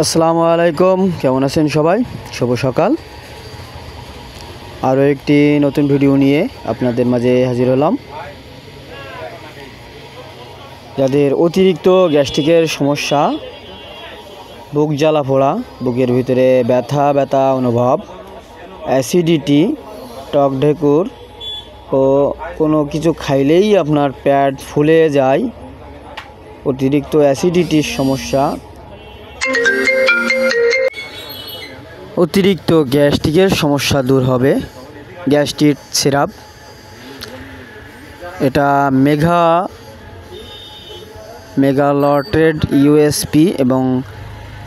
আসসালামু আলাইকুম, কেমন আছেন সবাই? শুভ সকাল। আরও একটি নতুন ভিডিও নিয়ে আপনাদের মাঝে হাজির হলাম। যাদের অতিরিক্ত গ্যাস্ট্রিকের সমস্যা, বুক জ্বালা পোড়া, বুকের ভিতরে ব্যথা ব্যথা অনুভব, অ্যাসিডিটি, টক ঢেকুর ও কোনো কিছু খাইলেই আপনার পেট ফুলে যায়, অতিরিক্ত অ্যাসিডিটির সমস্যা, অতিরিক্ত গ্যাস্ট্রিকের সমস্যা দূর হবে গ্যাস্ট্রিক সিরাপ। এটা মেগালট্রেড ইউএসপি এবং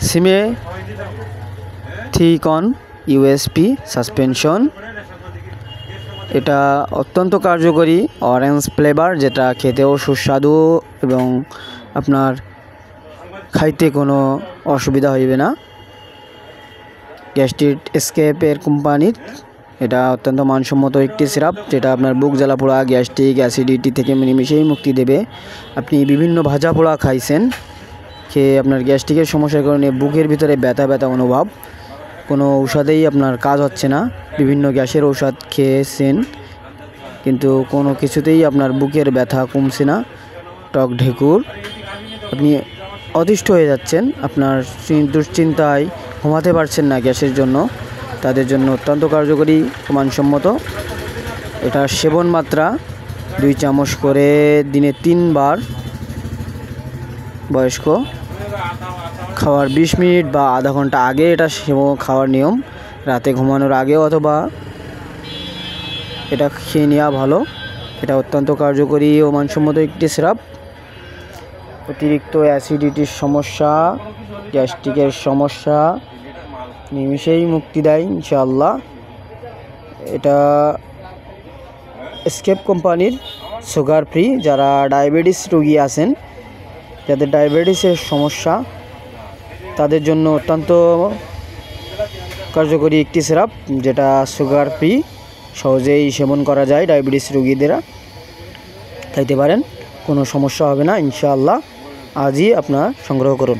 সিমেথিকন ইউএসপি সাসপেনশন। এটা অত্যন্ত কার্যকরী অরেঞ্জ ফ্লেভার, যেটা খেতেও সুস্বাদু এবং আপনার খাইতে কোনো অসুবিধা হইবে না। গ্যাস্ট্রিক এসকেপের কোম্পানির এটা অত্যন্ত মানসম্মত একটি সিরাপ, যেটা আপনার বুক জ্বালা পোড়া, গ্যাস্ট্রিক, অ্যাসিডিটি থেকে নিমেষেই মুক্তি দেবে। আপনি বিভিন্ন ভাজা পোড়া খাইছেন, খেয়ে আপনার গ্যাস্ট্রিকের সমস্যার কারণে বুকের ভিতরে ব্যথা ব্যথা অনুভব, কোনো ঔষধেই আপনার কাজ হচ্ছে না। বিভিন্ন গ্যাসের ঔষধ খেয়েছেন কিন্তু কোনো কিছুতেই আপনার বুকের ব্যথা কমছে না, টক ঢেকুর, আপনি অতিষ্ঠ হয়ে যাচ্ছেন, আপনার দুশ্চিন্তায় ঘুমাতে পারছেন না গ্যাসের জন্য, তাদের জন্য অত্যন্ত কার্যকরী, মানসম্মত। এটা সেবন মাত্রা 2 চামচ করে দিনে 3 বার। বয়স্ক খাওয়ার 20 মিনিট বা আধা ঘন্টা আগে এটা খাওয়ার নিয়ম, রাতে ঘুমানোর আগে অথবা এটা খেয়ে নেওয়া ভালো। এটা অত্যন্ত কার্যকরী ও মানসম্মত একটি সিরাপ। অতিরিক্ত অ্যাসিডিটির সমস্যা, গ্যাস্ট্রিকের সমস্যা নিমিষেই মুক্তি দেয় ইনশাআল্লাহ। এটা এসকেপ কোম্পানির, সুগার ফ্রি। যারা ডায়াবেটিস রোগী আছেন, যাদের ডায়াবেটিসের সমস্যা, তাদের জন্য অত্যন্ত কার্যকরী একটি সিরাপ, যেটা সুগার ফ্রি, সহজেই সেবন করা যায়। ডায়াবেটিস রোগীদেরা খাইতে পারেন, কোনো সমস্যা হবে না ইনশাআল্লাহ। আজই আপনারা সংগ্রহ করুন।